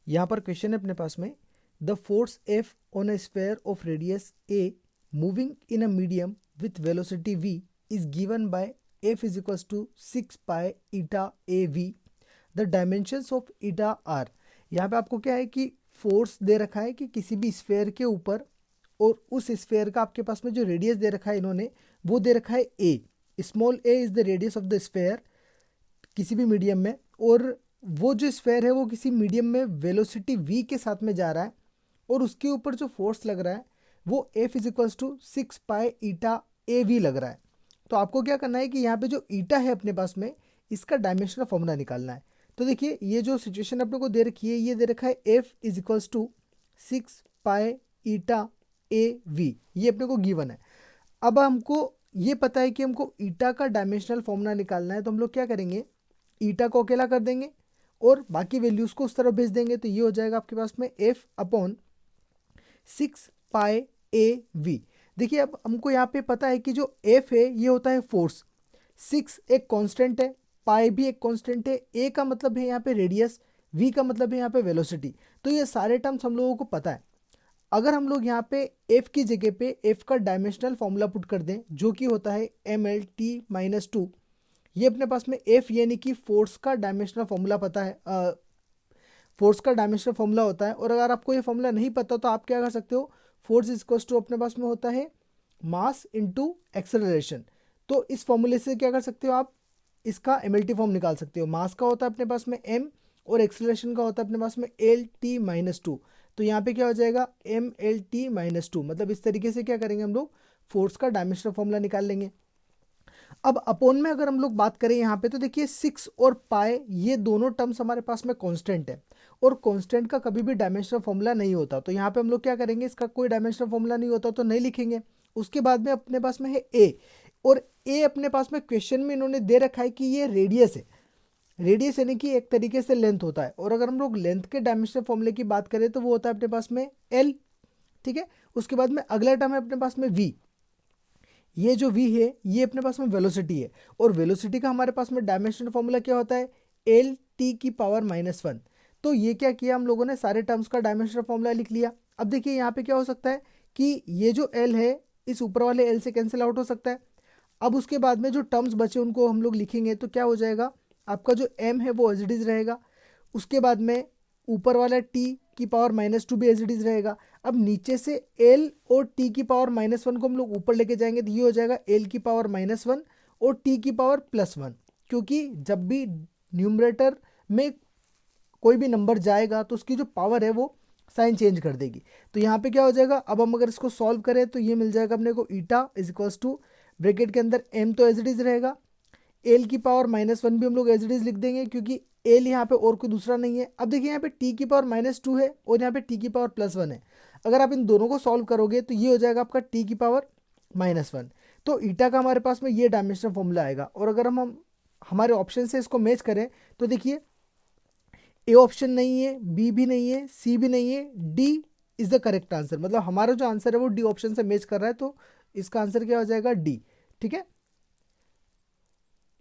यहाँ पर क्वेश्चन है अपने पास में, the force F on a sphere of radius a moving in a medium with velocity v is given by f is equals to 6 pi eta a v, the dimensions of eta are. यहाँ पे आपको क्या है कि force दे रखा है कि किसी भी स्फीयर के ऊपर, और उस स्फीयर का आपके पास में जो रेडियस दे रखा है इन्होंने वो दे रखा है a, small a is the radius of the sphere किसी भी मीडियम में, और वो जो स्फीयर है वो किसी मीडियम में वेलोसिटी v के साथ में जा रहा है, और उसके ऊपर जो फोर्स लग रहा है वो F is equals to 6 pi eta a v लग रहा है। तो आपको क्या करना है कि यहाँ पे जो ईटा है अपने पास में इसका डायमेंशनल फॉर्मूला निकालना है। तो देखिए ये जो सिचुएशन अपने को दे रखी है, ये दे रखा है F is equals to 6 pi eta a v, ये अपने को गिवन है। अब हमको ये पता है कि हमको ईटा का डायमेंशनल फॉर्मूला निकालना है, तो हम लोग क्या करेंगे, ईटा को अकेला कर देंगे और बाकी वैल्यूज को उस तरफ भेज देंगे। तो ये हो जाएगा आपके पास में F upon 6 pi A V. देखिए अब हमको यहाँ पे पता है कि जो F है ये होता है फोर्स, 6 एक कांस्टेंट है, पाई भी एक कांस्टेंट है, ए का मतलब है यहाँ पे रेडियस, v का मतलब है यहाँ पे वेलोसिटी। तो ये सारे टर्म्स हम लोगों को पता है। अगर हम लोग यहाँ पे f की जगह पे f का डायमेंशनल फॉर्मूला पुट कर दें जो कि होता है mlt-2, ये अपने पास में f यानी कि फोर्स का डायमेंशनल फॉर्मूला पता है, फोर्स का डायमेंशनल फॉर्मूला होता है। और अगर आपको ये फॉर्मूला नहीं पता तो आप क्या कर सकते हो, फोर्स इज इक्वल्स टू अपने पास में होता है मास इनटू एक्सेलरेशन। तो इस फॉर्मूले से क्या कर सकते हो, आप इसका एमएलटी फॉर्म निकाल सकते हो। मास का होता है अपने पास में m और एक्सेलरेशन का होता है अपने पास में lt-2। तो यहाँ पे क्या हो जाएगा mlt-2, मतलब इस तरीके से क्या करेंगे हम लोग, फोर्स का डायमेंशनल फॉर्मूला निकाल लेंगे। अब अपोन में अगर हम लोग बात करें यहाँ पे, तो देखिए 6 और पाई ये दोनों टर्म्स हमारे पास में कांस्टेंट है, और कांस्टेंट का कभी भी डायमेंशनल फॉर्मूला नहीं होता। तो यहाँ पे हम लोग क्या करेंगे, इसका कोई डायमेंशनल फॉर्मूला नहीं होता तो नहीं लिखेंगे। उसके बाद में अपने पास में है ए, और ए अपने पास में क्वेश्चन में इन्होंने दे रखा है कि ये रेडियस है। रेडियस यानी कि एक तरीके से लेंथ होता है, और अगर हम लोग लेंथ के डायमेंशनल फॉर्मूले की बात करें तो वो होता है अपने पास में एल, ठीक है। उसके बाद में अगला टर्म है अपने पास में वी, ये जो v है ये अपने पास में वेलोसिटी है, और वेलोसिटी का हमारे पास में डायमेंशनल फॉर्मूला क्या होता है एल टी की पावर -1। तो ये क्या किया हम लोगों ने, सारे टर्म्स का डायमेंशनल फॉर्मूला लिख लिया। अब देखिए यहाँ पे क्या हो सकता है कि ये जो l है इस ऊपर वाले l से कैंसिल आउट हो सकता है। अब उसके बाद में जो टर्म्स बचे उनको हम लोग लिखेंगे, तो क्या हो जाएगा, आपका जो m है वो एज इट इज रहेगा। उसके बाद में ऊपर वाला t की पावर -2 भी एज इट इज रहेगा। अब नीचे से l और t की पावर -1 को हम लोग ऊपर लेके जाएंगे, तो ये हो जाएगा l की पावर -1 और t की पावर +1, क्योंकि जब भी न्यूमरेटर में कोई भी नंबर जाएगा तो उसकी जो पावर है वो साइन चेंज कर देगी। तो यहाँ पे क्या हो जाएगा, अब हम अगर इसको सॉल्व करें तो ये मिल जाएगा अपने को eta is equals to, bracket के अंदर m तो एज इट इज रहेगा, l की पावर -1 भी हम लोग एज इट इज लिख देंगे क्योंकि l यहाँ पे और कोई दूसरा नहीं है। अब देखिए यहाँ पे t की पावर -2 है और यहाँ पे t की पावर +1 है। अगर आप इन दोनों को सॉल्व करोगे तो ये हो जाएगा आपका t की पावर -1। तो ईटा का हमारे पास में ये डायमेंशनल फॉर्मूला आएगा। और अगर हम हमारे ऑप्शन से इसको मैच करें तो देखिए ए ऑप्शन नहीं है, बी भी नहीं है, सी भी नहीं है, D is the correct answer. मतलब हमारा जो आंसर है वो डी ऑप्शन से मैच कर रहा है, तो इसका आंसर क्या हो जाएगा डी, ठीक है।